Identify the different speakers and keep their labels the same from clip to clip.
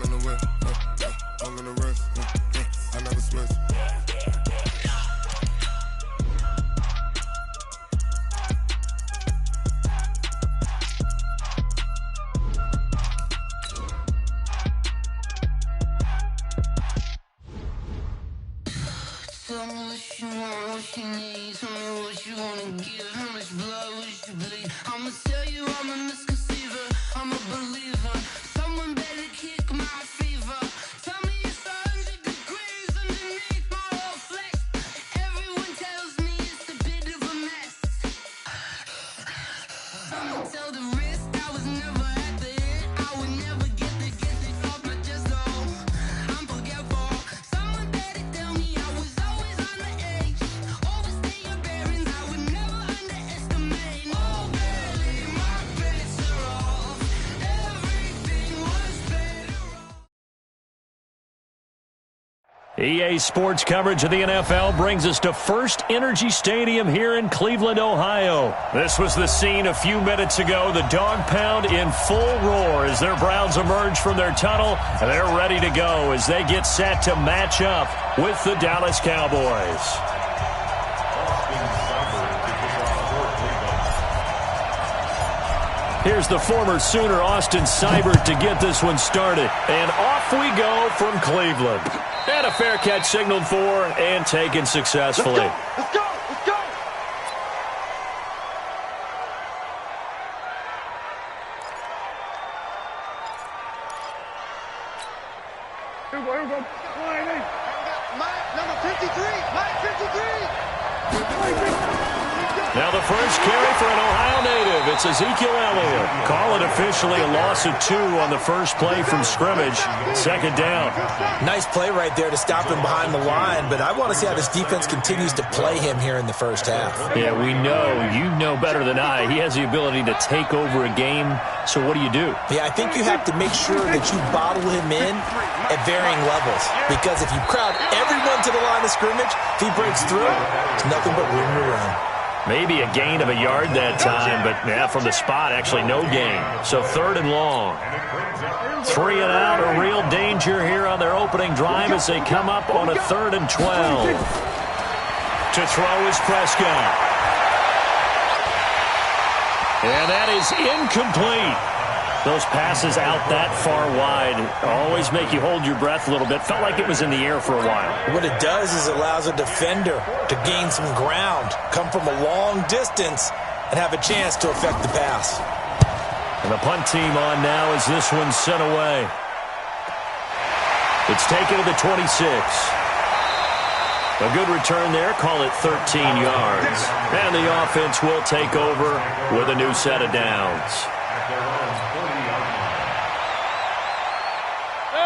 Speaker 1: in the west, I'm in the rest, I never switch.
Speaker 2: Tell me what you want, what you need. Tell me what you wanna give. How much blood would you bleed? I'ma tell you I'm a misconceiver. I'm a believer. Someone better kick my fever. Tell me it's 100 degrees underneath my whole flesh. Everyone tells me it's a bit of a mess. I'ma tell the risk I was never at the end. I would never get it off my chest. Oh, I'm forgetful. Someone better tell me I was always on the edge. Overstay your bearings, I would never underestimate. Oh, barely, my bets are off. Everything was better off.
Speaker 3: EA Sports coverage of the NFL brings us to First Energy Stadium here in Cleveland, Ohio. This was the scene a few minutes ago. The dog pound in full roar as their Browns emerge from their tunnel. And they're ready to go as they get set to match up with the Dallas Cowboys. Here's the former Sooner, Austin Seibert, to get this one started. And off we go from Cleveland. And a fair catch signaled for and taken successfully.
Speaker 4: Let's go! Let's go! Here we go. Line in. Number 53. Line 53.
Speaker 3: Now the first carry for an Ohio native. It's Ezekiel Elliott. Call it officially a loss of 2 on the first play from scrimmage. Second down.
Speaker 5: Nice play right there to stop him behind the line, but I want to see how this defense continues to play him here in the first half.
Speaker 3: Yeah, we know. You know better than I. He has the ability to take over a game. So what do you do?
Speaker 5: Yeah, I think you have to make sure that you bottle him in at varying levels, because if you crowd everyone to the line of scrimmage, if he breaks through, it's nothing but room to run.
Speaker 3: Maybe a gain of a yard that time, but yeah, from the spot, actually no gain. So third and long. 3 and out, a real danger here on their opening drive as they come up on a 3rd and 12. To throw is Prescott. And that is incomplete. Those passes out that far wide always make you hold your breath a little bit. Felt like it was in the air for a while.
Speaker 5: What it does is it allows a defender to gain some ground, come from a long distance, and have a chance to affect the pass.
Speaker 3: And the punt team on now as this one's sent away. It's taken to the 26. A good return there. Call it 13 yards. And the offense will take over with a new set of downs.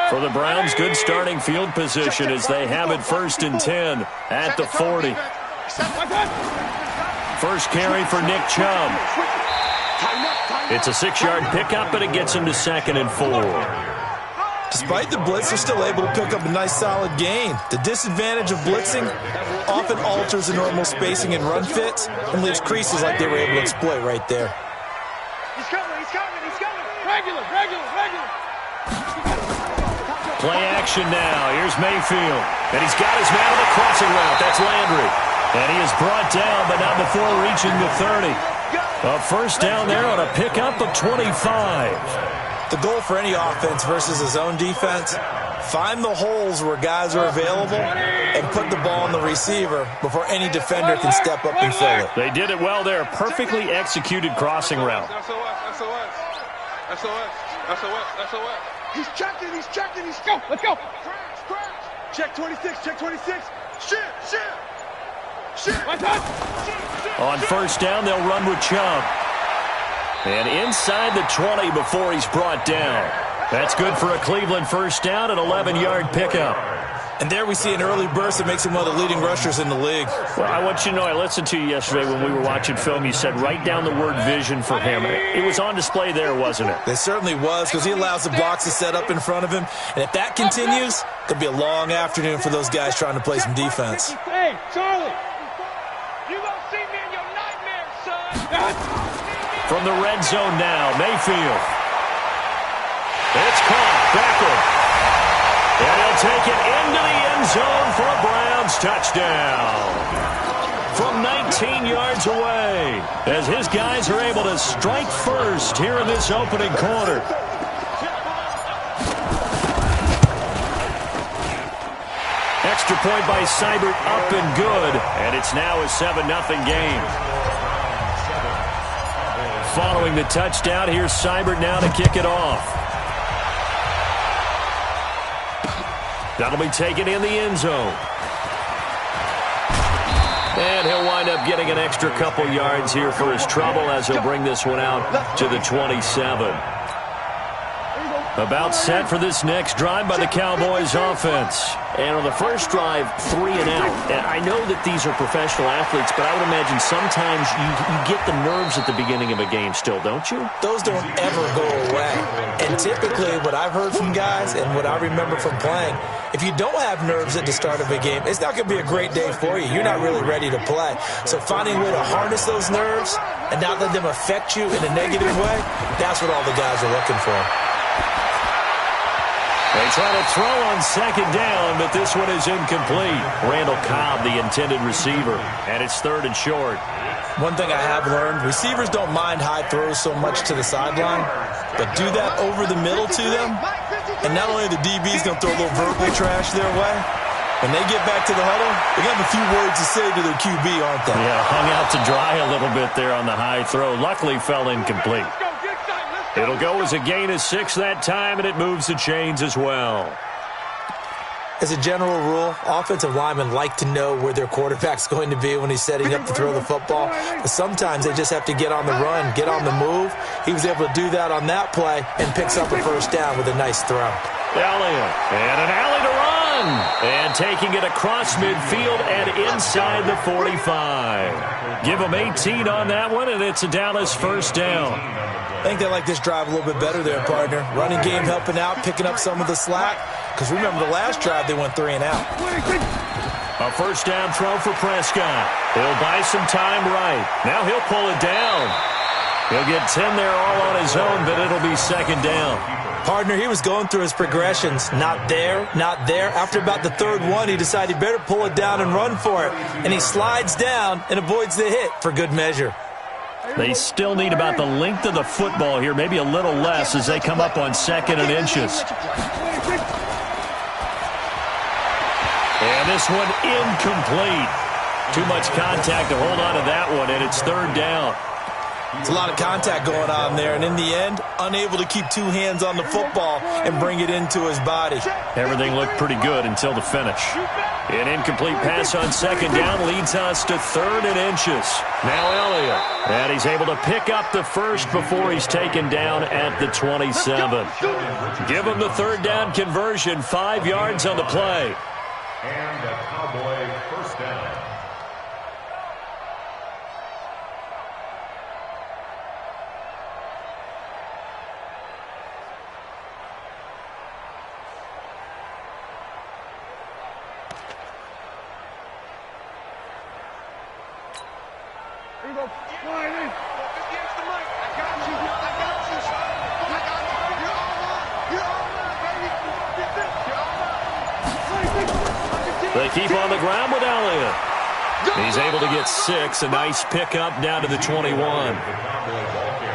Speaker 3: For the Browns, good starting field position as they have it 1st and 10 at the 40. First carry for Nick Chubb. It's a 6-yard pickup, but it gets him to 2nd and 4.
Speaker 5: Despite the blitz, they're still able to pick up a nice solid gain. The disadvantage of blitzing often alters the normal spacing and run fits and leaves creases like they were able to exploit right there.
Speaker 4: He's coming, he's coming, he's coming. Regular.
Speaker 3: Play action now. Here's Mayfield. And he's got his man on the crossing route. That's Landry. And he is brought down, but not before reaching the 30. A first down there on a pickup of 25.
Speaker 5: The goal for any offense versus his own defense, find the holes where guys are available and put the ball on the receiver before any defender can step up and fill it.
Speaker 3: They did it well there. Perfectly executed crossing route.
Speaker 4: SOS. He's checking. Go, let's go. Crash. Check 26. Shit.
Speaker 3: On first down, they'll run with Chubb. And inside the 20 before he's brought down. That's good for a Cleveland first down, an 11-yard pickup.
Speaker 5: And there we see an early burst that makes him one of the leading rushers in the league.
Speaker 3: Well, I want you to know, I listened to you yesterday when we were watching film. You said write down the word vision for him. It was on display there, wasn't it?
Speaker 5: It certainly was, because he allows the blocks to set up in front of him. And if that continues, it could be a long afternoon for those guys trying to play some defense.
Speaker 4: Hey, Charlie. You won't see me in your nightmares, son.
Speaker 3: From the red zone now, Mayfield. It's caught. Backward. take it into the end zone for a Browns touchdown. From 19 yards away, as his guys are able to strike first here in this opening quarter. Extra point by Seibert, up and good, and it's now a 7-0 game. Following the touchdown, here's Seibert now to kick it off. That'll be taken in the end zone. And he'll wind up getting an extra couple yards here for his trouble as he'll bring this one out to the 27. About set for this next drive by the Cowboys offense.
Speaker 6: And on the first drive, 3 and out. And I know that these are professional athletes, but I would imagine sometimes you get the nerves at the beginning of a game still, don't you?
Speaker 5: Those don't ever go away. And typically what I've heard from guys and what I remember from playing, if you don't have nerves at the start of a game, it's not going to be a great day for you. You're not really ready to play. So finding a way to harness those nerves and not let them affect you in a negative way, that's what all the guys are looking for.
Speaker 3: They try to throw on second down, but this one is incomplete. Randall Cobb, the intended receiver, and it's 3rd and short.
Speaker 5: One thing I have learned, receivers don't mind high throws so much to the sideline, but do that over the middle to them, and not only are the DBs going to throw a little verbal trash their way, when they get back to the huddle, they have a few words to say to their QB, aren't they?
Speaker 3: Yeah, hung out to dry a little bit there on the high throw. Luckily fell incomplete. It'll go as a gain of 6 that time, and it moves the chains as well.
Speaker 5: As a general rule, offensive linemen like to know where their quarterback's going to be when he's setting up to throw the football. But sometimes they just have to get on the run, get on the move. He was able to do that on that play and picks up a first down with a nice throw.
Speaker 3: Elliott, and an alley to run. And taking it across midfield and inside the 45. Give him 18 on that one, and it's a Dallas first down.
Speaker 5: I think they like this drive a little bit better there, partner. Running game helping out, picking up some of the slack. Because remember, the last drive, they went 3 and out.
Speaker 3: A first down throw for Prescott. He'll buy some time right. Now he'll pull it down. He'll get 10 there all on his own, but it'll be second down.
Speaker 5: Partner, he was going through his progressions. Not there, not there. After about the 3rd one, he decided he better pull it down and run for it. And he slides down and avoids the hit for good measure.
Speaker 3: They still need about the length of the football here, maybe a little less as they come up on 2nd and inches. And this one incomplete. Too much contact to hold on to that one, and it's 3rd down.
Speaker 5: It's a lot of contact going on there, and in the end, unable to keep 2 hands on the football and bring it into his body.
Speaker 3: Everything looked pretty good until the finish. An incomplete pass on 2nd down leads us to 3rd and inches. Now Elliott. And he's able to pick up the first before he's taken down at the 27. Give him the 3rd down conversion, 5 yards on the play.
Speaker 7: And a Cowboy first down.
Speaker 4: Here we go. Flying in.
Speaker 3: They keep on the ground with Elliott. He's able to get 6. A nice pickup down to the 21.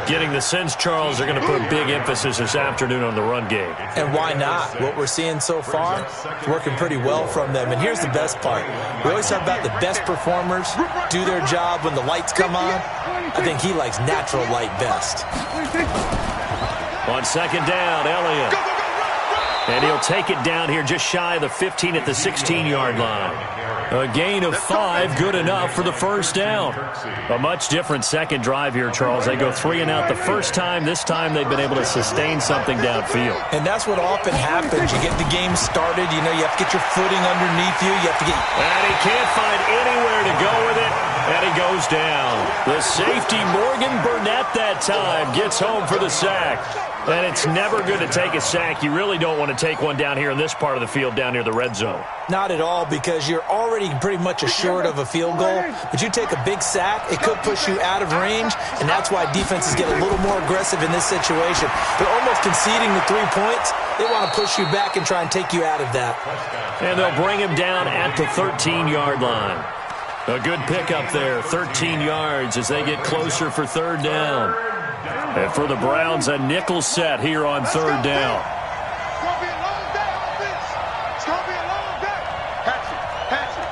Speaker 3: Getting the sense, Charles, they're going to put a big emphasis this afternoon on the run game.
Speaker 5: And why not? What we're seeing so far is working pretty well from them. And here's the best part. We always talk about the best performers do their job when the lights come on. I think he likes natural light best.
Speaker 3: On 2nd down, Elliott. And he'll take it down here just shy of the 15 at the 16-yard line. A gain of 5, good enough for the first down. A much different second drive here, Charles. They go 3 and out the first time. This time they've been able to sustain something downfield.
Speaker 5: And that's what often happens. You get the game started. You know, you have to get your footing underneath you. You have to get...
Speaker 3: And he can't find anywhere to go with it. And he goes down. The safety, Morgan Burnett, that time gets home for the sack. And it's never good to take a sack. You really don't want to take one down here in this part of the field, down near the red zone.
Speaker 5: Not at all, because you're already pretty much assured of a field goal. But you take a big sack, it could push you out of range, and that's why defenses get a little more aggressive in this situation. They're almost conceding the 3 points. They want to push you back and try and take you out of that.
Speaker 3: And they'll bring him down at the 13-yard line. A good pickup there, 13 yards as they get closer for third down. And for the Browns, a nickel set here on third down.
Speaker 4: It's going to be a long day, offense. It's going to be a long day. Patch it.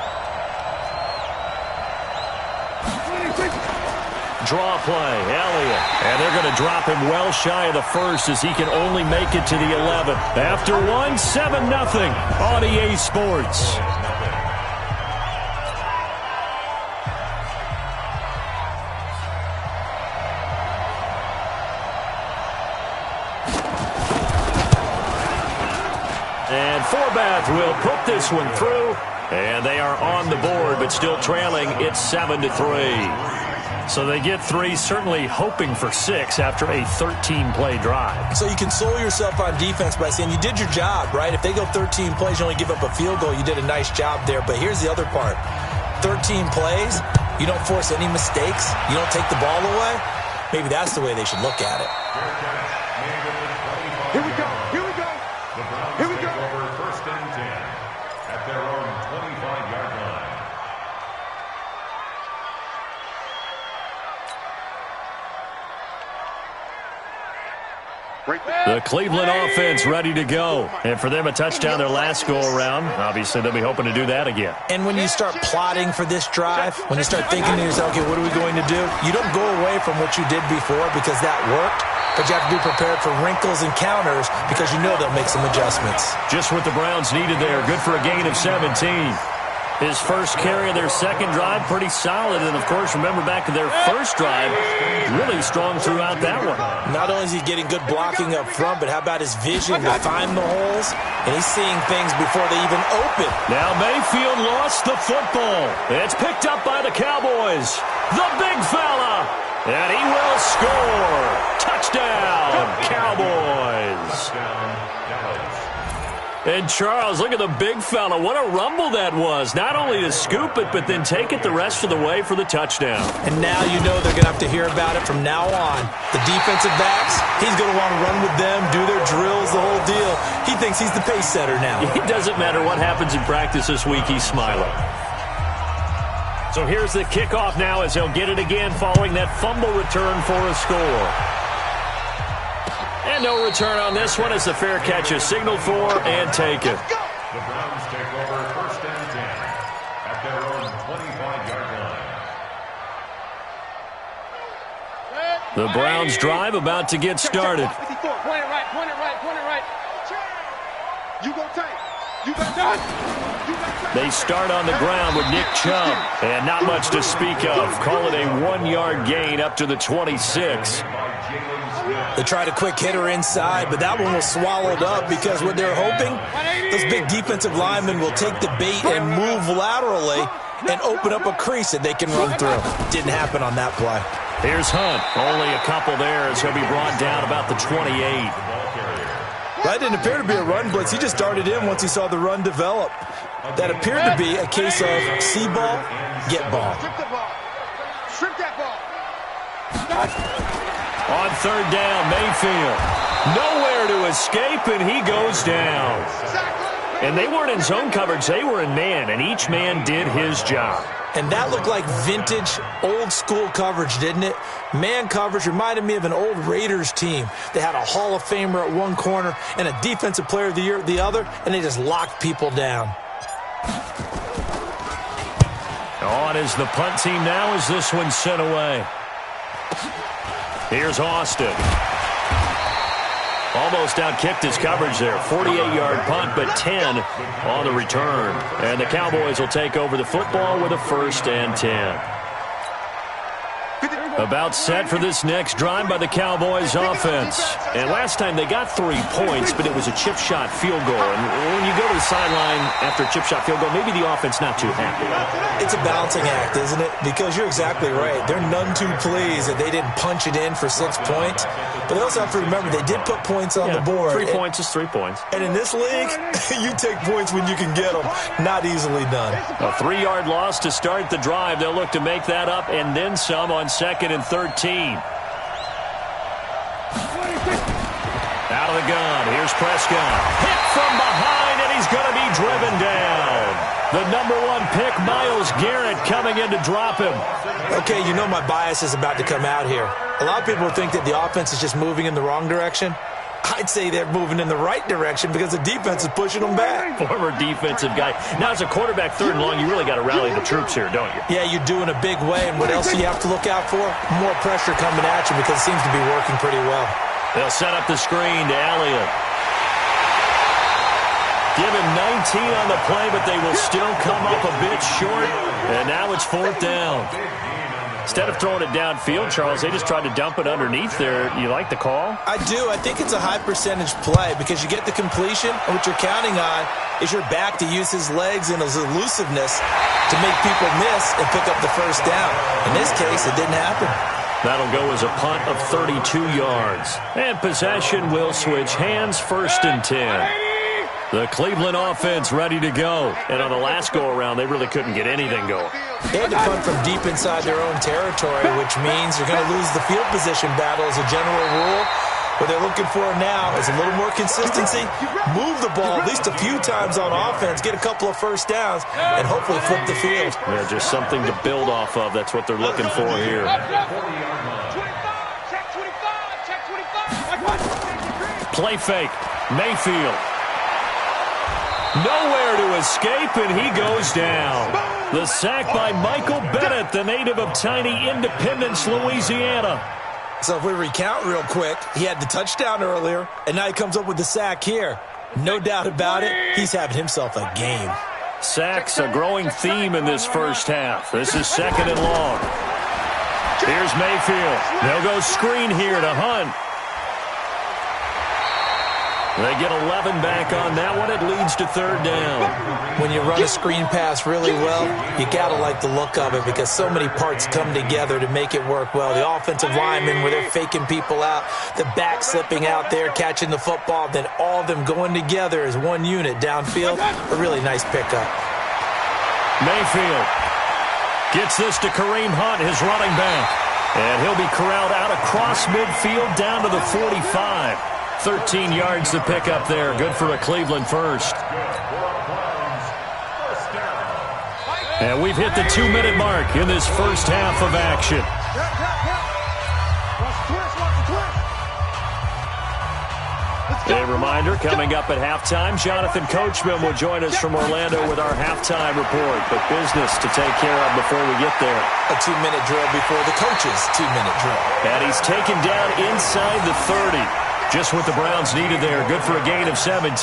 Speaker 3: Draw play, Elliott. And they're going to drop him well shy of the first as he can only make it to the 11th. After one, 7-0 on EA Sports. And Forbath will put this one through. And they are on the board, but still trailing. It's 7-3. So they get 3, certainly hoping for 6 after a 13-play drive.
Speaker 5: So you console yourself on defense by saying you did your job, right? If they go 13 plays, you only give up a field goal, you did a nice job there. But here's the other part. 13 plays, you don't force any mistakes, you don't take the ball away. Maybe that's the way they should look at it.
Speaker 4: Here we go. Here we go.
Speaker 7: The Browns
Speaker 4: Here we
Speaker 7: take
Speaker 4: go.
Speaker 7: over first and 10 at their own 25-yard line.
Speaker 4: Right there.
Speaker 3: The Cleveland offense ready to go. And for them, a touchdown their last go-around. Obviously, they'll be hoping to do that again.
Speaker 5: And when you start plotting for this drive, when you start thinking to yourself, okay, what are we going to do? You don't go away from what you did before because that worked, but you have to be prepared for wrinkles and counters because you know they'll make some adjustments.
Speaker 3: Just what the Browns needed there. Good for a gain of 17. His first carry of their second drive, pretty solid. And, of course, remember back to their first drive, really strong throughout that one.
Speaker 5: Not only is he getting good blocking up front, but how about his vision to find the holes? And he's seeing things before they even open.
Speaker 3: Now Mayfield lost the football. It's picked up by the Cowboys. The big fella. And he will score. Touchdown, Cowboys. And Charles, look at the big fella. What a rumble that was. Not only to scoop it, but then take it the rest of the way for the touchdown.
Speaker 5: And now you know they're going to have to hear about it from now on. The defensive backs, he's going to want to run with them, do their drills, the whole deal. He thinks he's the pace setter now.
Speaker 3: It doesn't matter what happens in practice this week, he's smiling. So here's the kickoff now as they'll get it again following that fumble return for a score. And no return on this one as the fair catch is signaled for and taken.
Speaker 7: The Browns take over first and 10 at their own 25-yard line.
Speaker 3: The Browns drive about to get started.
Speaker 4: 54. Point it right, point it right, point it right. You go tight. You got that.
Speaker 3: They start on the ground with Nick Chubb. And not much to speak of. Call it a 1-yard gain up to the 26.
Speaker 5: They tried a quick hitter inside, but that one was swallowed up because what they're hoping, those big defensive linemen will take the bait and move laterally and open up a crease that they can run through. Didn't happen on that play.
Speaker 3: Here's Hunt. Only a couple there as he'll be brought down about the 28.
Speaker 5: That didn't appear to be a run blitz. He just darted in once he saw the run develop. That appeared to be a case of see ball, get ball.
Speaker 4: Strip the ball. Strip that ball.
Speaker 3: On third down, Mayfield. Nowhere to escape, and he goes down. And they weren't in zone coverage. They were in man, and each man did his job.
Speaker 5: And that looked like vintage, old-school coverage, didn't it? Man coverage reminded me of an old Raiders team. They had a Hall of Famer at one corner and a Defensive Player of the Year at the other, and they just locked people down.
Speaker 3: On is the punt team now as this one's sent away. Here's Austin. Almost outkicked his coverage there. 48-yard punt, but 10 on the return. And the Cowboys will take over the football with a 1st and 10. About set for this next drive by the Cowboys offense. And last time they got 3 points, but it was a chip shot field goal. And when you go to the sideline after a chip shot field goal, maybe the offense not too happy.
Speaker 5: It's a balancing act, isn't it? Because you're exactly right. They're none too pleased that they didn't punch it in for 6 points. But they also have to remember they did put points on the board.
Speaker 3: 3 points is 3 points.
Speaker 5: And in this league, you take points when you can get them. Not easily done.
Speaker 3: A 3-yard loss to start the drive. They'll look to make that up and then some on 2nd and 13. Out of the gun. Here's Prescott. Hit from behind, and he's going to be driven down. The number 1 pick, Myles Garrett, coming in to drop him.
Speaker 5: Okay, you know my bias is about to come out here. A lot of people think that the offense is just moving in the wrong direction. I'd say they're moving in the right direction because the defense is pushing them back.
Speaker 3: Former defensive guy. Now, as a quarterback, 3rd and long, you really got to rally the troops here, don't you?
Speaker 5: Yeah, you do in a big way. And what else do you have to look out for? More pressure coming at you because it seems to be working pretty well.
Speaker 3: They'll set up the screen to Elliott. Give him 19 on the play, but they will still come up a bit short. And now it's 4th down. Instead of throwing it downfield, Charles, they just tried to dump it underneath there. You like the call?
Speaker 5: I do. I think it's a high percentage play because you get the completion, and what you're counting on is your back to use his legs and his elusiveness to make people miss and pick up the 1st down. In this case, it didn't happen.
Speaker 3: That'll go as a punt of 32 yards. And possession will switch hands, 1st and 10. The Cleveland offense ready to go. And on the last go-around, they really couldn't get anything going.
Speaker 5: They had to punt from deep inside their own territory, which means you're going to lose the field position battle as a general rule. What they're looking for now is a little more consistency. Move the ball at least a few times on offense, get a couple of 1st downs, and hopefully flip the field.
Speaker 3: Yeah, just something to build off of. That's what they're looking for here. Play fake. Mayfield. Nowhere to escape, and he goes down. The sack by Michael Bennett, the native of tiny Independence, Louisiana.
Speaker 5: So if we recount real quick, he had the touchdown earlier, and now he comes up with the sack here. No doubt about it, he's having himself a game.
Speaker 3: Sacks, a growing theme in this 1st half. This is 2nd and long. Here's Mayfield. They'll go screen here to Hunt. They get 11 back on that one. It leads to 3rd down.
Speaker 5: When you run a screen pass really well, you got to like the look of it because so many parts come together to make it work well. The offensive linemen where they're faking people out, the back slipping out there, catching the football, then all of them going together as one unit downfield. A really nice pickup.
Speaker 3: Mayfield gets this to Kareem Hunt, his running back. And he'll be corralled out across midfield down to the 45. 13 yards to pick up there. Good for a Cleveland 1st. And we've hit the 2-minute mark in this 1st half of action. A reminder, coming up at halftime, Jonathan Coachman will join us from Orlando with our halftime report. But business to take care of before we get there.
Speaker 5: A 2-minute drill before the coach's 2-minute drill.
Speaker 3: And he's taken down inside the 30. Just what the Browns needed there. Good for a gain of 17.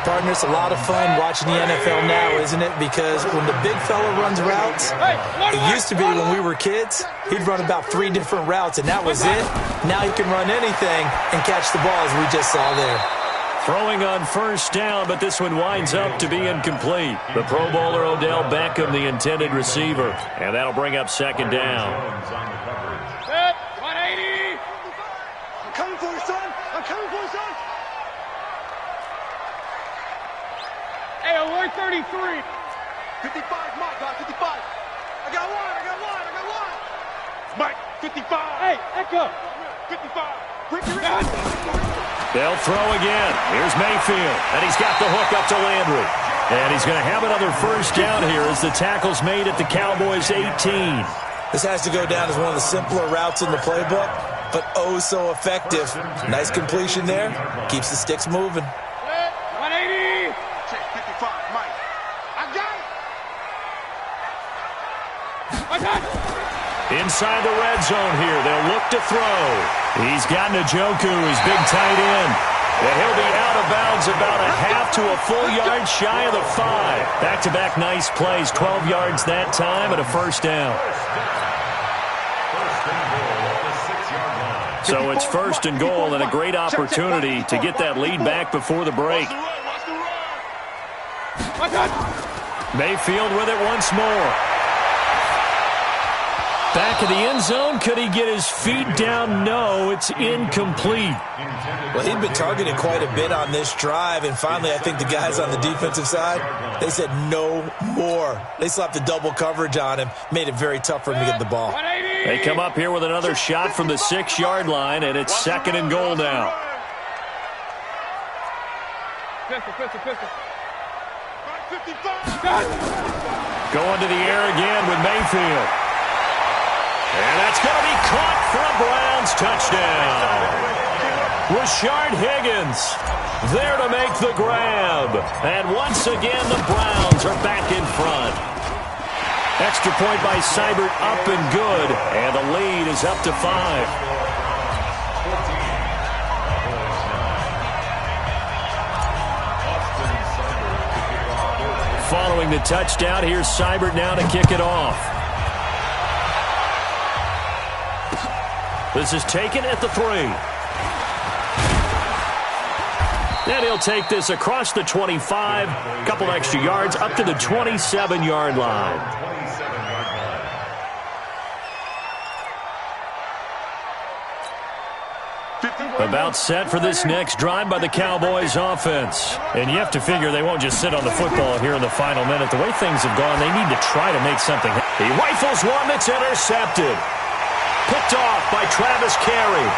Speaker 5: Partner, it's a lot of fun watching the NFL now, isn't it? Because when the big fella runs routes, it used to be when we were kids, he'd run about 3 different routes, and that was it. Now he can run anything and catch the ball, as we just saw there.
Speaker 3: Throwing on 1st down, but this one winds up to be incomplete. The Pro Bowler Odell Beckham, the intended receiver. And that'll bring up 2nd down.
Speaker 4: 180. I'm coming for you, son. I'm coming for you, son. Hey, alert 33. 55, Mike, got 55. I got one. Mike, 55. Hey, echo. 55. Bring your in.
Speaker 3: They'll throw again. Here's Mayfield, and he's got the hook up to Landry. And he's going to have another 1st down here as the tackle's made at the Cowboys' 18.
Speaker 5: This has to go down as one of the simpler routes in the playbook, but oh so effective. Nice completion there. Keeps the sticks moving.
Speaker 4: 180. Check 55, Mike. I got it.
Speaker 3: Inside the red zone here, they'll look to throw. He's got Njoku, his big tight end. And he'll be out of bounds about a half to a full yard shy of the 5. Back-to-back nice plays, 12 yards that time and a 1st down. So it's first and goal and a great opportunity to get that lead back before the break. Mayfield with it once more. Back of the end zone. Could he get his feet down? No, it's incomplete.
Speaker 5: Well, he'd been targeted quite a bit on this drive, and finally I think the guys on the defensive side, they said no more. They slapped the double coverage on him, made it very tough for him to get the ball.
Speaker 3: They come up here with another shot from the 6-yard line, and it's second and goal now. Going to the air again with Mayfield. And that's going to be caught for a Browns touchdown. Rashard Higgins there to make the grab. And once again, the Browns are back in front. Extra point by Seibert up and good. And the lead is up to 5. Following the touchdown, here's Seibert now to kick it off. This is taken at the 3. And he'll take this across the 25. A couple extra yards up to the 27-yard line. About set for this next drive by the Cowboys offense. And you have to figure they won't just sit on the football here in the final minute. The way things have gone, they need to try to make something. He rifles one that's intercepted. Picked off by Travis Carey.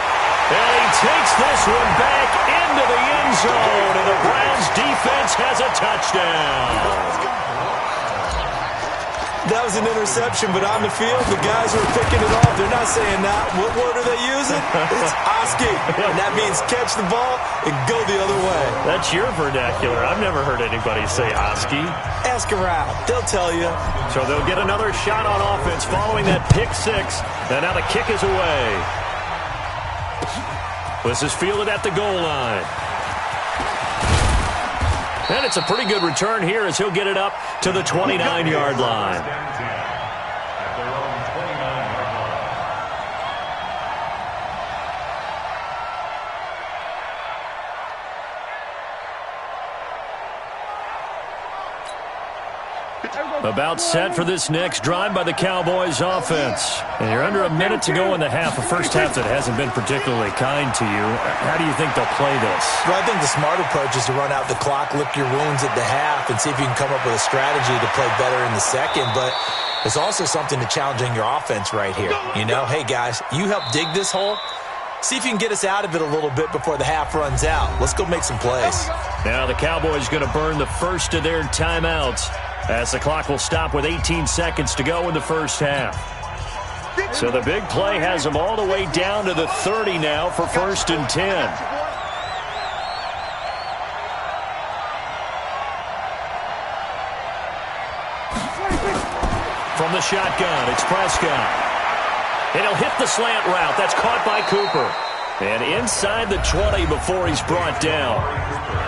Speaker 3: And he takes this one back into the end zone. And the Browns defense has a touchdown.
Speaker 5: That was an interception, but on the field, the guys who are picking it off, they're not saying that. What word are they using? It's Oski. And that means catch the ball and go the other way.
Speaker 3: That's your vernacular. I've never heard anybody say Oski.
Speaker 5: Ask around. They'll tell you.
Speaker 3: So they'll get another shot on offense following that pick 6. And now the kick is away. This is fielded at the goal line. And it's a pretty good return here as he'll get it up to the 29-yard line. About set for this next drive by the Cowboys offense. And you're under a minute to go in the half, a first half that hasn't been particularly kind to you. How do you think they'll play this?
Speaker 5: Well, I think the smart approach is to run out the clock, lick your wounds at the half, and see if you can come up with a strategy to play better in the second. But it's also something to challenging your offense right here. You know, hey, guys, you help dig this hole. See if you can get us out of it a little bit before the half runs out. Let's go make some plays.
Speaker 3: Now the Cowboys going to burn the first of their timeouts, as the clock will stop with 18 seconds to go in the first half. So the big play has them all the way down to the 30 now for first and 10. From the shotgun, it's Prescott. And he'll hit the slant route. That's caught by Cooper. And inside the 20 before he's brought down.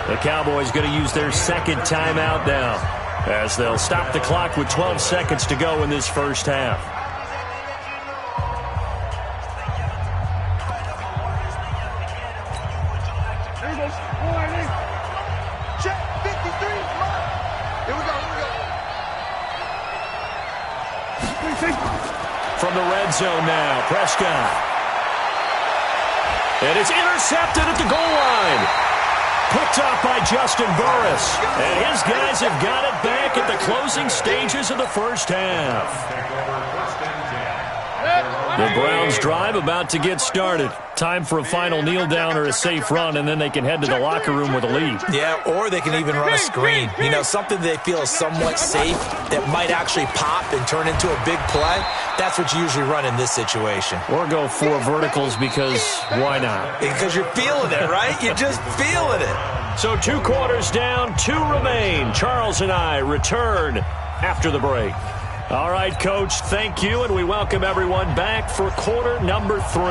Speaker 3: The Cowboys going to use their second timeout now, as they'll stop the clock with 12 seconds to go in this first half.
Speaker 4: Check 53. Here we go.
Speaker 3: From the red zone now, Prescott. And it's intercepted at the goal line. Picked up by Justin Burris. And his guys have got it back at the closing stages of the first half. The Browns drive about to get started. Time for a final kneel down or a safe run, and then they can head to the locker room with a lead.
Speaker 5: Yeah, or they can even run a screen. You know, something they feel is somewhat safe that might actually pop and turn into a big play. That's what you usually run in this situation.
Speaker 3: Or go 4 verticals because why not?
Speaker 5: Because you're feeling it, right? You're just feeling it.
Speaker 3: So 2 quarters down, 2 remain. Charles and I return after the break. All right, Coach, thank you, and we welcome everyone back for quarter number 3.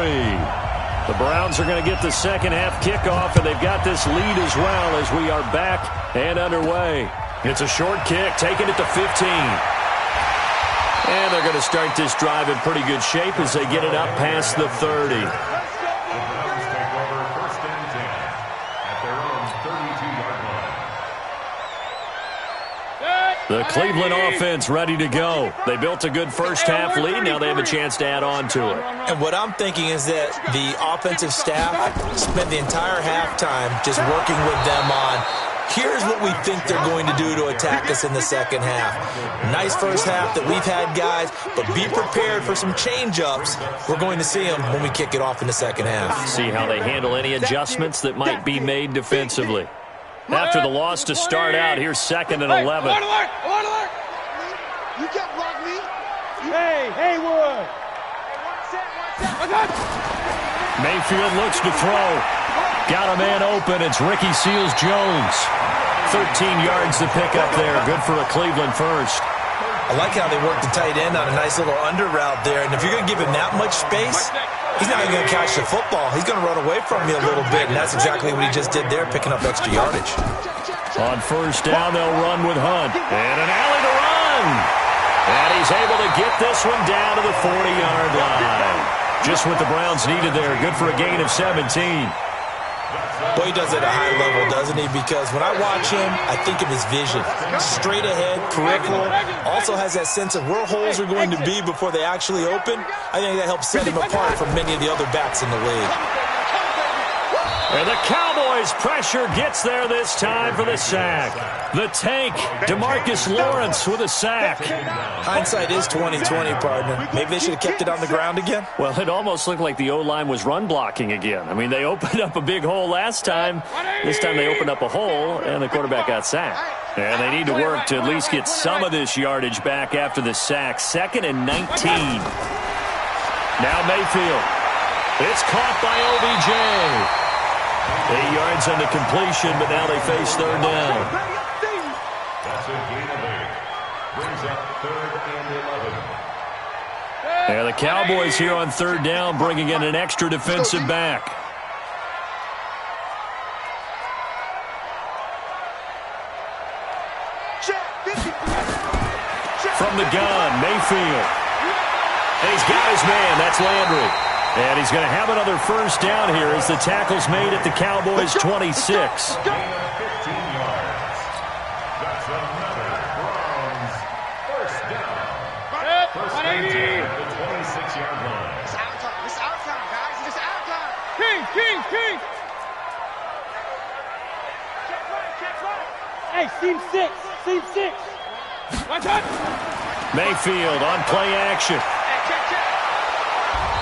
Speaker 3: The Browns are going to get the second half kickoff, and they've got this lead as well as we are back and underway. It's a short kick, taken at the 15. And they're going to start this drive in pretty good shape as they get it up past the 30. The Cleveland offense ready to go. They built a good first-half lead. Now they have a chance to add on to it.
Speaker 5: And what I'm thinking is that the offensive staff spent the entire halftime just working with them on, here's what we think they're going to do to attack us in the second half. Nice first half that we've had, guys, but be prepared for some change-ups. We're going to see them when we kick it off in the second half.
Speaker 3: See how they handle any adjustments that might be made defensively. After the loss to start out, here's 2nd and 11.
Speaker 4: You can't block me. Hey, Haywood.
Speaker 3: Mayfield looks to throw. Got a man open. It's Ricky Seals-Jones. 13 yards to pick up there. Good for a Cleveland first.
Speaker 5: I like how they work the tight end on a nice little under route there. And if you're going to give him that much space, he's not even going to catch the football. He's going to run away from you a little bit, and that's exactly what he just did there, picking up extra yardage.
Speaker 3: On first down, they'll run with Hunt. And an alley to run. And he's able to get this one down to the 40-yard line. Just what the Browns needed there. Good for a gain of 17.
Speaker 5: Boy, he does it at a high level, doesn't he? Because when I watch him, I think of his vision. Straight ahead, peripheral. Also has that sense of where holes are going to be before they actually open. I think that helps set him apart from many of the other backs in the league.
Speaker 3: And the Cowboys' pressure gets there this time for the sack. The tank, DeMarcus Lawrence with a sack.
Speaker 5: Hindsight is 20/20, partner. Maybe they should have kept it on the ground again.
Speaker 3: Well, it almost looked like the O-line was run blocking again. I mean, they opened up a big hole last time. This time they opened up a hole, and the quarterback got sacked. And they need to work to at least get some of this yardage back after the sack. 2nd and 19. Now Mayfield. It's caught by OBJ. 8 yards on the completion, but now they face third down.
Speaker 7: That's a gain of 8. Brings up 3rd and 11.
Speaker 3: Yeah, the Cowboys here on third down, bringing in an extra defensive back. From the gun, Mayfield. And he's got his man. That's Landry. And he's going to have another first down here as the tackle's made at the Cowboys' 26.
Speaker 7: Gain of 15 yards. That's another Browns first down. First and 10 at the 26-yard line.
Speaker 4: It's out time. It's out time, guys. It's out time. King. Check right. Hey, seam 6. Watch out.
Speaker 3: Mayfield on play action.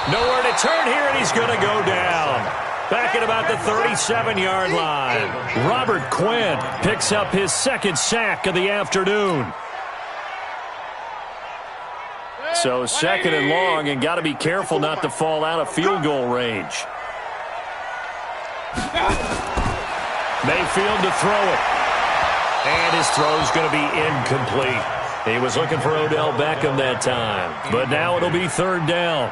Speaker 3: Nowhere to turn here, and he's going to go down. Back at about the 37-yard line. Robert Quinn picks up his 2nd sack of the afternoon. So 2nd and long, and got to be careful not to fall out of field goal range. Mayfield to throw it. And his throw's going to be incomplete. He was looking for Odell Beckham that time. But now it'll be third down.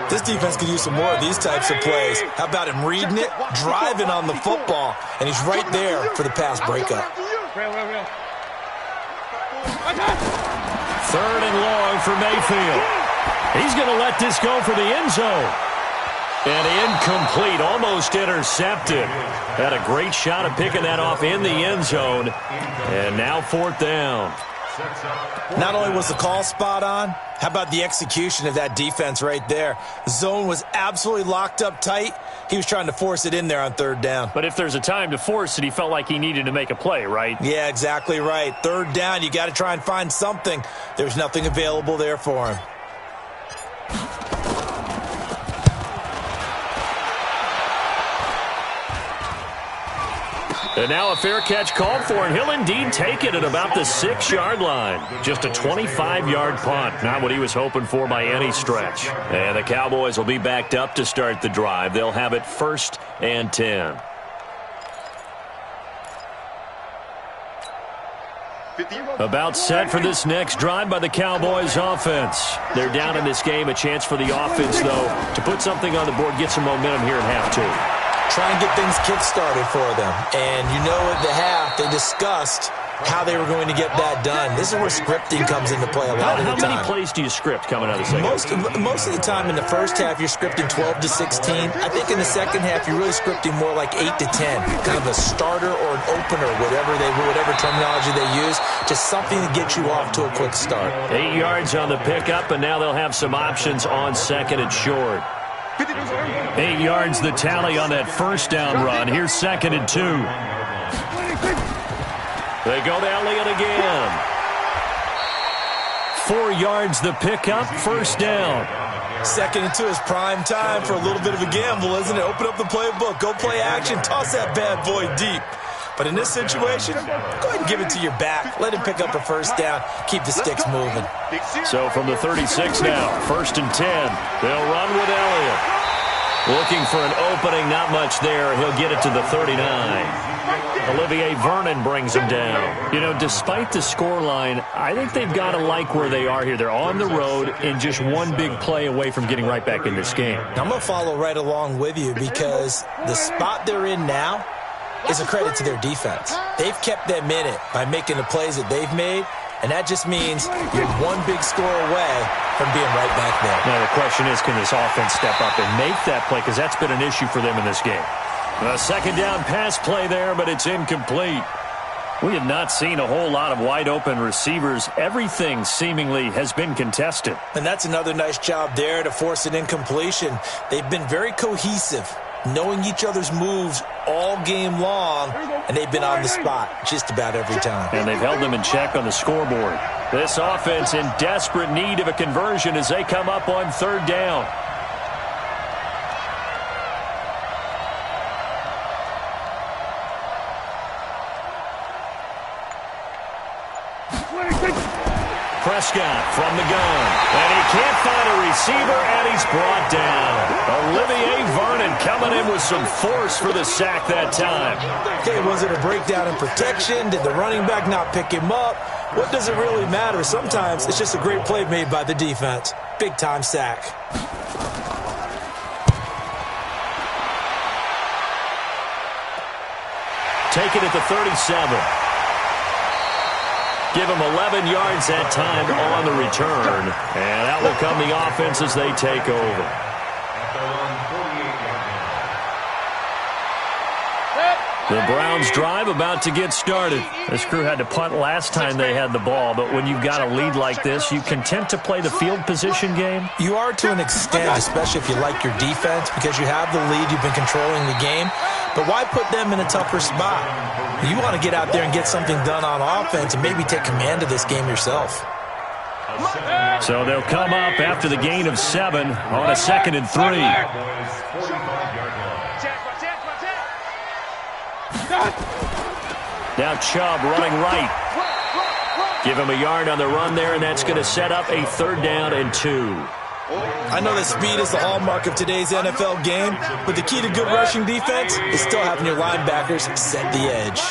Speaker 5: This defense could use some more of these types of plays. How about him reading it, driving on the football, and he's right there for the pass breakup.
Speaker 3: 3rd and long for Mayfield. He's going to let this go for the end zone. And incomplete, almost intercepted. Had a great shot at picking that off in the end zone. And now 4th down.
Speaker 5: Not only was the call spot on, how about the execution of that defense right there? The zone was absolutely locked up tight. He was trying to force it in there on 3rd down.
Speaker 3: But if there's a time to force it, he felt like he needed to make a play, right?
Speaker 5: Yeah, exactly right. 3rd down, you got to try and find something. There's nothing available there for him.
Speaker 3: And now a fair catch called for, and he'll indeed take it at about the 6-yard line. Just a 25-yard punt, not what he was hoping for by any stretch. And the Cowboys will be backed up to start the drive. They'll have it 1st and 10. About set for this next drive by the Cowboys offense. They're down in this game. A chance for the offense, though, to put something on the board, get some momentum here at half 2.
Speaker 5: Try and get things kick-started for them. And you know at the half, they discussed how they were going to get that done. This is where scripting comes into play a lot of the time.
Speaker 6: How many plays do you script coming out of the second?
Speaker 5: Most of the time in the first half, you're scripting 12 to 16. I think in the second half, you're really scripting more like 8 to 10. Kind of a starter or an opener, whatever terminology they use. Just something to get you off to a quick start.
Speaker 3: 8 yards on the pickup, and now they'll have some options on second and short. 8 yards the tally on that first down run. Here's second and 2. They go to Elliott again. 4 yards the pickup, first down.
Speaker 5: Second and 2 is prime time for a little bit of a gamble, isn't it? Open up the playbook, go play action, toss that bad boy deep. But in this situation, go ahead and give it to your back. Let him pick up a first down. Keep the sticks moving.
Speaker 3: So from the 36 now, first and 10. They'll run with Elliott. Looking for an opening, not much there. He'll get it to the 39. Olivier Vernon brings him down. You know, despite the scoreline, I think they've got to like where they are here. They're on the road and just one big play away from getting right back in this game.
Speaker 5: Now, I'm going to follow right along with you because the spot they're in now is a credit to their defense. They've kept them in it by making the plays that they've made, and that just means you're one big score away from being right back there.
Speaker 3: Now, the question is, can this offense step up and make that play? Because that's been an issue for them in this game. A second down pass play there, but it's incomplete. We have not seen a whole lot of wide-open receivers. Everything seemingly has been contested.
Speaker 5: And that's another nice job there to force an incompletion. They've been very cohesive, knowing each other's moves all game long, and they've been on the spot just about every time.
Speaker 3: And they've held them in check on the scoreboard. This offense in desperate need of a conversion as they come up on third down. Prescott from the gun. And he can't find a receiver, and he's brought down. Olivier Vernon coming in with some force for the sack that time.
Speaker 5: Okay, was it a breakdown in protection? Did the running back not pick him up? What does it really matter? Sometimes it's just a great play made by the defense. Big-time sack.
Speaker 3: Taken at the 37. Give them 11 yards that time on the return. And that will come the offense as they take over. The Browns drive about to get started. This crew had to punt last time they had the ball, but when you've got a lead like this, you content to play the field position game?
Speaker 5: You are to an extent, especially if you like your defense, because you have the lead, you've been controlling the game. But why put them in a tougher spot? You want to get out there and get something done on offense and maybe take command of this game yourself.
Speaker 3: So they'll come up after the gain of 7 on a 2nd and 3. Now Chubb running right. Give him a yard on the run there, and that's going to set up a 3rd down and 2.
Speaker 5: I know that speed is the hallmark of today's NFL game, but the key to good rushing defense is still having your linebackers set the edge.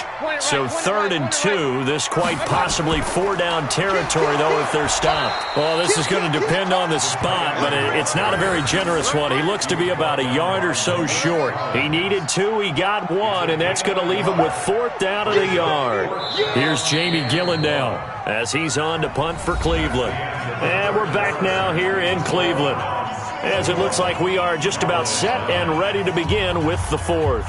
Speaker 3: So 3rd and 2, this quite possibly 4-down territory, though, if they're stopped. Well, this is going to depend on the spot, but it's not a very generous one. He looks to be about a yard or so short. He needed 2, he got 1, and that's going to leave him with 4th down and a yard. Here's Jamie Gillandale as he's on to punt for Cleveland. And we're back now here in Cleveland, as it looks like we are just about set and ready to begin with the 4th.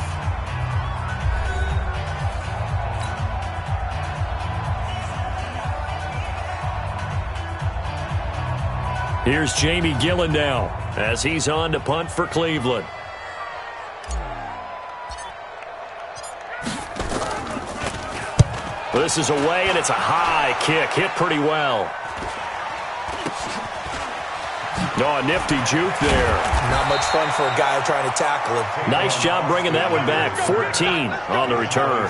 Speaker 3: Here's Jamie Gillandale as he's on to punt for Cleveland. This is away, and it's a high kick. Hit pretty well. Oh, a nifty juke there.
Speaker 5: Not much fun for a guy trying to tackle him.
Speaker 3: Nice job bringing that one back. 14 on the return.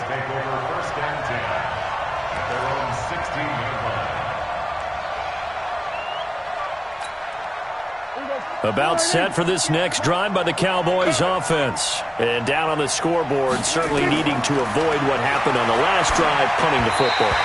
Speaker 3: About set for this next drive by the Cowboys offense. And down on the scoreboard, certainly needing to avoid what happened on the last drive, punting the football.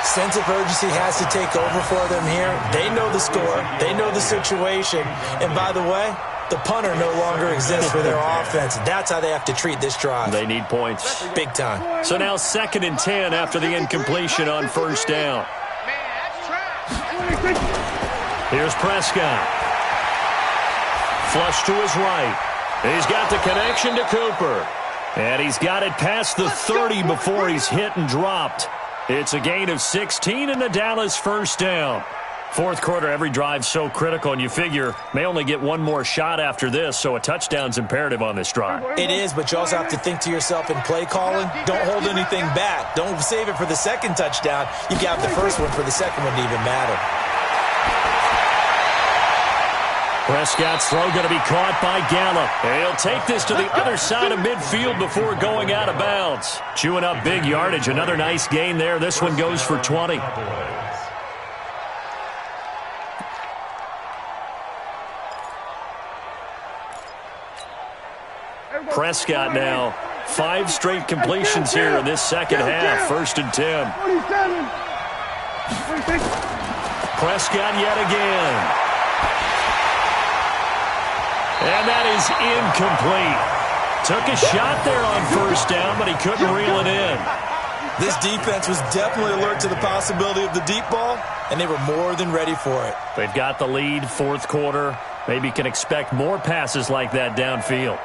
Speaker 5: Sense of urgency has to take over for them here. They know the score. They know the situation. And by the way, The punter no longer exists for their offense. That's how they have to treat this drive.
Speaker 6: They need points.
Speaker 5: Big time.
Speaker 3: So now 2nd and 10 after the incompletion on 1st down. Here's Prescott. Flush to his right. He's got the connection to Cooper. And he's got it past the 30 before he's hit and dropped. It's a gain of 16 and the Dallas 1st down. 4th quarter, every drive's so critical, and you figure may only get one more shot after this, so a touchdown's imperative on this drive.
Speaker 5: It is, but you also have to think to yourself in play calling, don't hold anything back. Don't save it for the 2nd touchdown. You got the 1st one for the 2nd one to even matter.
Speaker 3: Prescott's throw going to be caught by Gallup. And he'll take this to the other side of midfield before going out of bounds. Chewing up big yardage. Another nice gain there. This one goes for 20. Prescott now 5 straight completions here in this 2nd half. 1st and 10. Prescott yet again. And that is incomplete. Took a shot there on 1st down, but he couldn't reel it in.
Speaker 5: This defense was definitely alert to the possibility of the deep ball, and they were more than ready for it.
Speaker 3: They've got the lead, 4th quarter. Maybe can expect more passes like that downfield.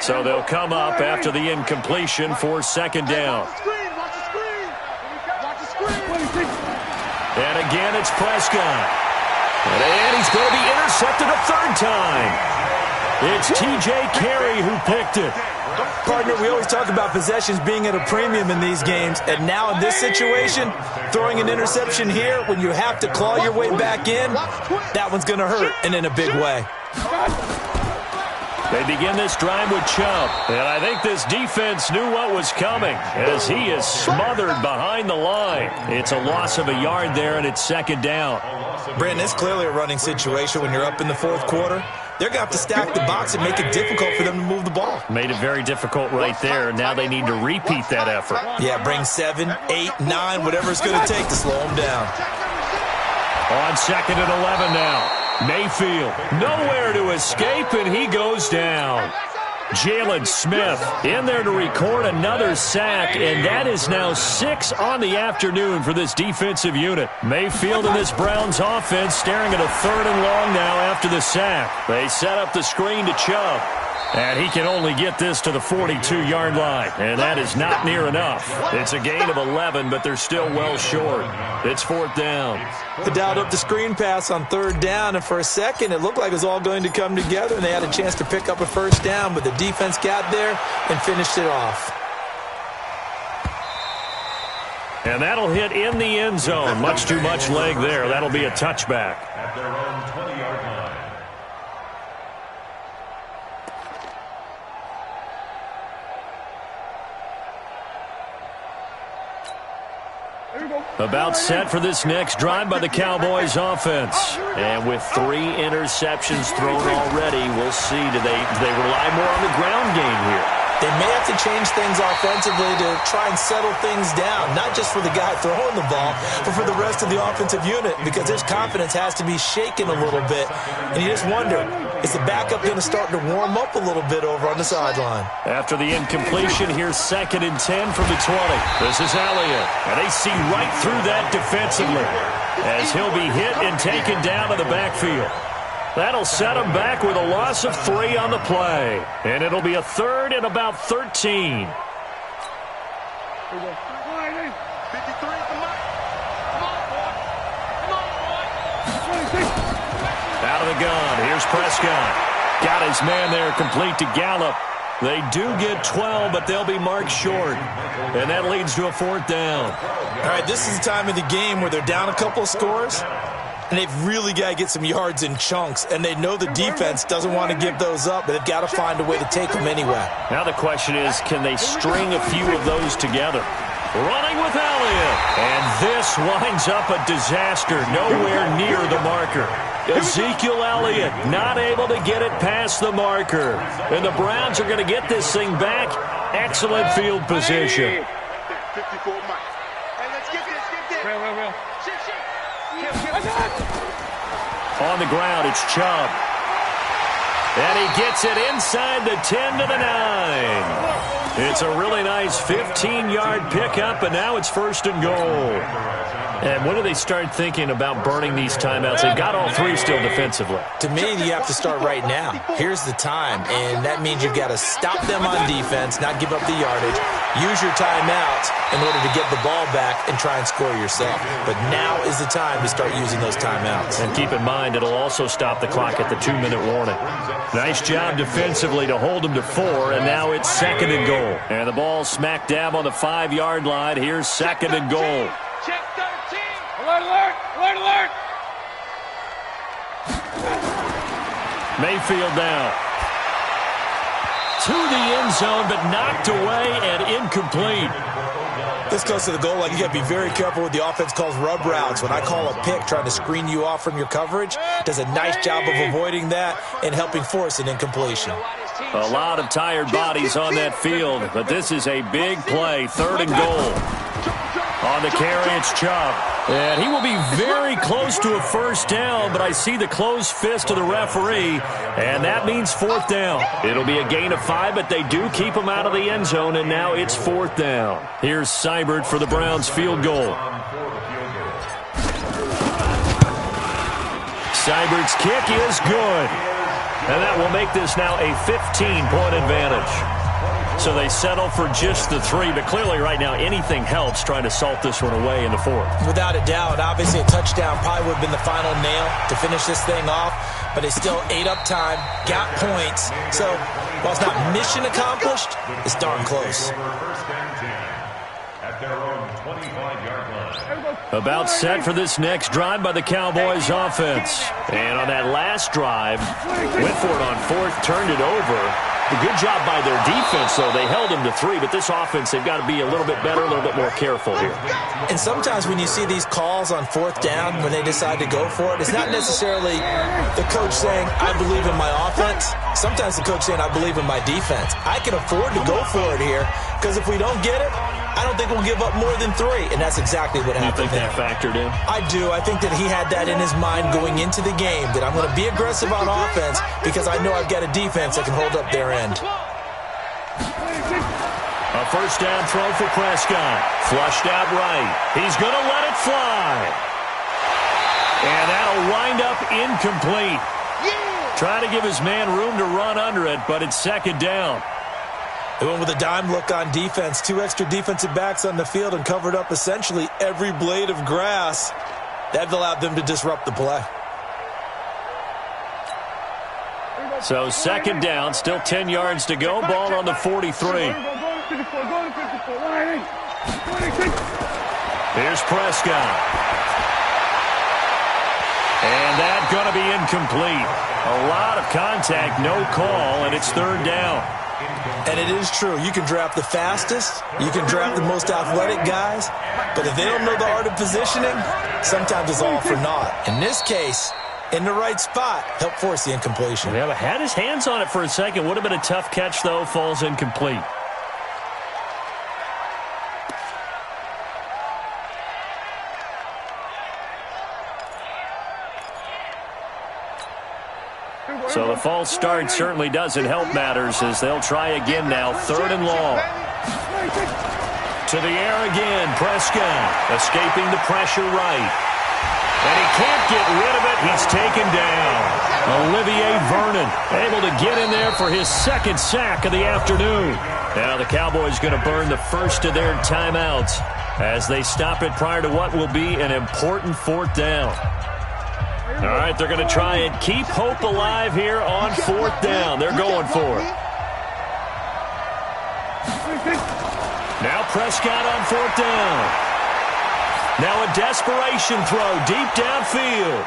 Speaker 3: So they'll come up after the incompletion for 2nd down. And again, it's Prescott. And he's going to be intercepted a 3rd time. It's T.J. Carey who picked it.
Speaker 5: Partner, we always talk about possessions being at a premium in these games, and now in this situation, throwing an interception here when you have to claw your way back in, that one's going to hurt, and in a big way.
Speaker 3: They begin this drive with Chubb, and I think this defense knew what was coming as he is smothered behind the line. It's a loss of a yard there, and it's 2nd down.
Speaker 5: Brandon, it's clearly a running situation when you're up in the 4th quarter. They're going to have to stack the box and make it difficult for them to move the ball.
Speaker 3: Made it very difficult right there. Now they need to repeat that effort.
Speaker 5: Yeah, bring 7, 8, 9, whatever it's going to take to slow them down.
Speaker 3: On 2nd and 11 now. Mayfield, nowhere to escape, and he goes down. Jalen Smith in there to record another sack, and that is now 6 on the afternoon for this defensive unit. Mayfield and this Browns offense staring at a 3rd and long now after the sack. They set up the screen to Chubb, and he can only get this to the 42-yard line, and that is not near enough. It's a gain of 11, but they're still well short. It's 4th down.
Speaker 5: They dialed up the screen pass on 3rd down, and for a second it looked like it was all going to come together, and they had a chance to pick up a 1st down, but the defense got there and finished it off.
Speaker 3: And that'll hit in the end zone. Much too much leg there. That'll be a touchback.
Speaker 7: At their own 20-yard line.
Speaker 3: About set for this next drive by the Cowboys offense. And with 3 interceptions thrown already, we'll see. Do they rely more on the ground game here?
Speaker 5: They may have to change things offensively to try and settle things down, not just for the guy throwing the ball, but for the rest of the offensive unit, because his confidence has to be shaken a little bit. And you just wonder, is the backup going to start to warm up a little bit over on the sideline?
Speaker 3: After the incompletion, here's 2nd and 10 from the 20. This is Elliott, and they see right through that defensively as he'll be hit and taken down to the backfield. That'll set him back with a loss of 3 on the play. And it'll be a 3rd and about 13. Out of the gun, here's Prescott. Got his man there, complete to Gallup. They do get 12, but they'll be marked short. And that leads to a 4th down.
Speaker 5: All right, this is the time of the game where they're down a couple of scores, and they've really got to get some yards in chunks, and they know the defense doesn't want to give those up, but they've got to find a way to take them anyway.
Speaker 3: Now the question is, can they string a few of those together? Running with Elliott, and this winds up a disaster, nowhere near the marker. Ezekiel Elliott not able to get it past the marker, and the Browns are going to get this thing back. Excellent field position.
Speaker 4: 54 Mike. Hey, let's get
Speaker 3: On the ground, it's Chubb. And he gets it inside the 10 to the 9. It's a really nice 15-yard pickup, and now it's 1st and goal. And when do they start thinking about burning these timeouts? They've got all 3 still defensively.
Speaker 5: To me, you have to start right now. Here's the time, and that means you've got to stop them on defense, not give up the yardage, use your timeouts in order to get the ball back and try and score yourself. But now is the time to start using those timeouts.
Speaker 3: And keep in mind, it'll also stop the clock at the 2-minute warning. Nice job defensively to hold them to 4, and now it's 2nd and goal. And the ball smack dab on the 5-yard line. Here's 2nd and goal.
Speaker 4: Check 13. Alert, alert, alert, alert.
Speaker 3: Mayfield down. To the end zone, but knocked away and incomplete.
Speaker 5: This goes to the goal line. You got to be very careful with the offense calls rub routes. When I call a pick trying to screen you off from your coverage, does a nice job of avoiding that and helping force an incompletion.
Speaker 3: A lot of tired bodies on that field, but this is a big play. 3rd and goal. On the carry, it's Chubb. And he will be very close to a 1st down, but I see the closed fist of the referee, and that means 4th down. It'll be a gain of 5, but they do keep him out of the end zone, and now it's 4th down. Here's Seibert for the Browns field goal. Seibert's kick is good. And that will make this now a 15-point advantage. So they settle for just the 3, but clearly right now anything helps trying to salt this one away in the 4th.
Speaker 5: Without a doubt, obviously a touchdown probably would have been the final nail to finish this thing off, but they still ate up time, got points. So while it's not mission accomplished, it's darn close.
Speaker 7: At their own 25-yard line.
Speaker 3: About set for this next drive by the Cowboys offense. And on that last drive, went for it on 4th, turned it over. A good job by their defense, though. They held them to 3, but this offense, they've got to be a little bit better, a little bit more careful here.
Speaker 5: And sometimes when you see these calls on 4th down, when they decide to go for it, it's not necessarily the coach saying, I believe in my offense. Sometimes the coach saying, I believe in my defense. I can afford to go for it here, because if we don't get it, I don't think we'll give up more than 3, and that's exactly what happened.
Speaker 3: You think that factored in?
Speaker 5: I do. I think that he had that in his mind going into the game, that I'm going to be aggressive on offense because I know I've got a defense that can hold up their end.
Speaker 3: A 1st down throw for Prescott. Flushed out right. He's going to let it fly. And that'll wind up incomplete. Trying to give his man room to run under it, but it's 2nd down.
Speaker 5: They went with a dime look on defense. 2 extra defensive backs on the field and covered up essentially every blade of grass. That allowed them to disrupt the play.
Speaker 3: So 2nd down, still 10 yards to go. Ball on the 43. Here's Prescott. And that's going to be incomplete. A lot of contact, no call, and it's 3rd down.
Speaker 5: And it is true. You can draft the fastest. You can draft the most athletic guys. But if they don't know the art of positioning, sometimes it's all for naught. In this case, in the right spot, helped force the incompletion.
Speaker 3: Yeah, but had his hands on it for a second. Would have been a tough catch, though. Falls incomplete. So the false start certainly doesn't help matters as they'll try again now. 3rd and long. To the air again. Prescott escaping the pressure right. And he can't get rid of it. He's taken down. Olivier Vernon able to get in there for his 2nd sack of the afternoon. Now the Cowboys going to burn the first of their timeouts as they stop it prior to what will be an important 4th down. All right, they're going to try and keep hope alive here on 4th down. They're going for it. Now Prescott on 4th down. Now a desperation throw deep downfield.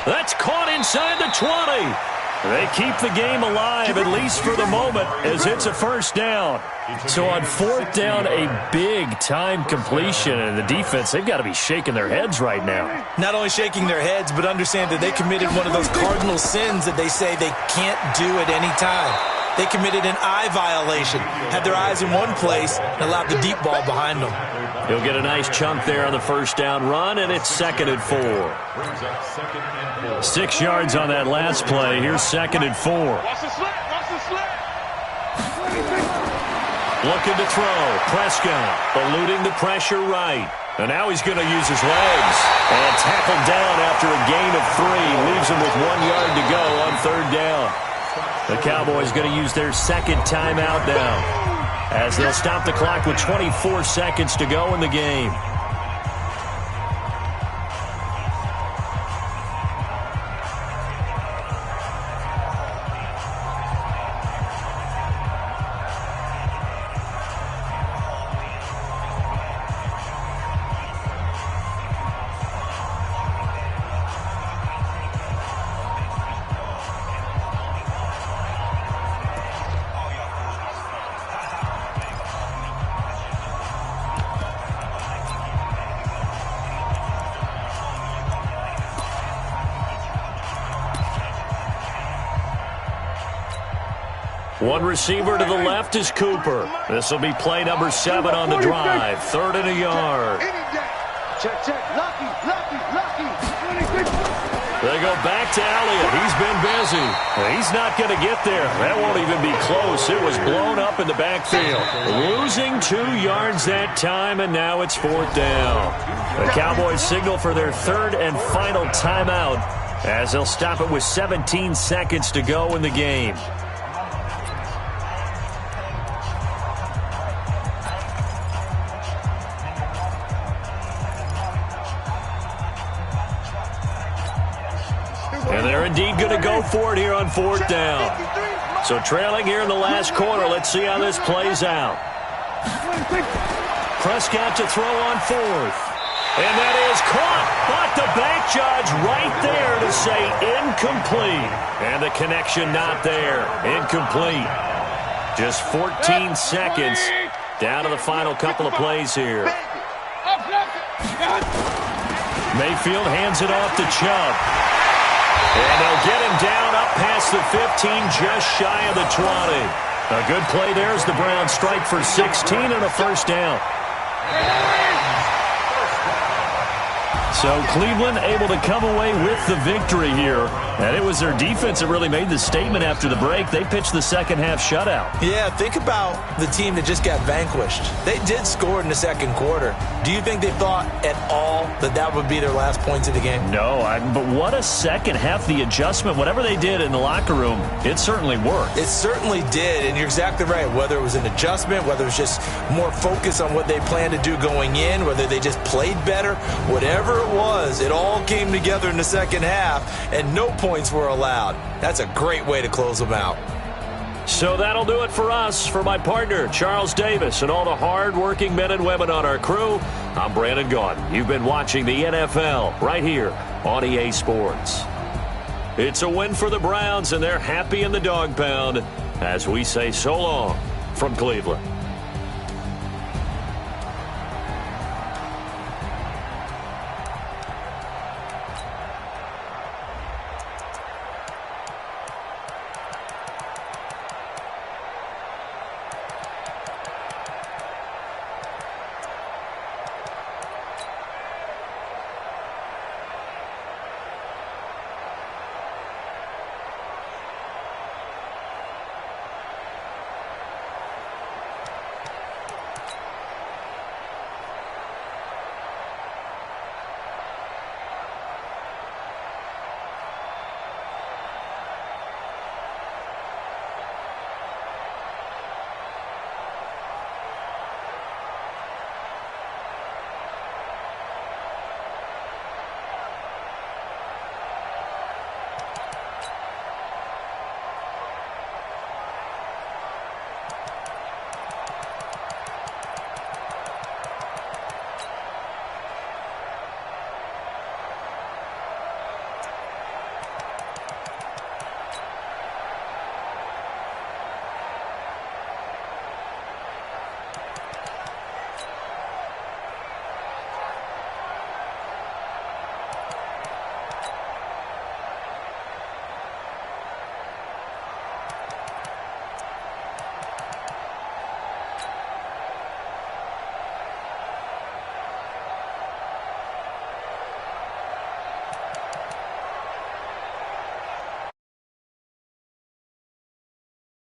Speaker 3: That's caught inside the 20. They keep the game alive, at least for the moment, as it's a 1st down. So on 4th down, a big-time completion, and the defense, they've got to be shaking their heads right now.
Speaker 5: Not only shaking their heads, but understand that they committed one of those cardinal sins that they say they can't do at any time. They committed an eye violation, had their eyes in one place, and allowed the deep ball behind them.
Speaker 3: He'll get a nice chunk there on the first down run, and it's 2nd and 4. 6 yards on that last play. Here's 2nd and 4.
Speaker 4: Watch the slant. Watch the slant.
Speaker 3: Looking to throw. Prescott eluding the pressure right. And now he's going to use his legs. And tackled down after a gain of 3. Leaves him with 1 yard to go on 3rd down. The Cowboys going to use their 2nd timeout now, as they'll stop the clock with 24 seconds to go in the game. One receiver to the left is Cooper. This will be play number 7 on the drive. 3rd and a yard.
Speaker 4: Check, check. Lucky.
Speaker 3: They go back to Elliott. He's been busy. He's not going to get there. That won't even be close. It was blown up in the backfield. Losing 2 yards that time, and now it's 4th down. The Cowboys signal for their 3rd and final timeout, as they'll stop it with 17 seconds to go in the game. And they're indeed going to go for it here on 4th down. So trailing here in the last quarter. Let's see how this plays out. Prescott to throw on 4th. And that is caught. But the back judge right there to say incomplete. And the connection not there. Incomplete. Just 14 seconds down to the final couple of plays here. Mayfield hands it off to Chubb. And they'll get him down up past the 15, just shy of the 20. A good play there as the Browns strike for 16 and a first down. So Cleveland able to come away with the victory here. And it was their defense that really made the statement after the break. They pitched the second half shutout.
Speaker 5: Yeah, think about the team that just got vanquished. They did score in the second quarter. Do you think they thought at all that that would be their last points of the game?
Speaker 3: No, but what a second half. The adjustment, whatever they did in the locker room, it certainly worked.
Speaker 5: It certainly did, and you're exactly right. Whether it was an adjustment, whether it was just more focus on what they planned to do going in, whether they just played better, whatever it was, it all came together in the second half, and no points were allowed. That's a great way to close them out.
Speaker 3: So that'll do it for us. For my partner, Charles Davis, and all the hard-working men and women on our crew, I'm Brandon Gaudin. You've been watching the NFL right here on EA Sports. It's a win for the Browns, and they're happy in the dog pound as we say so long from Cleveland.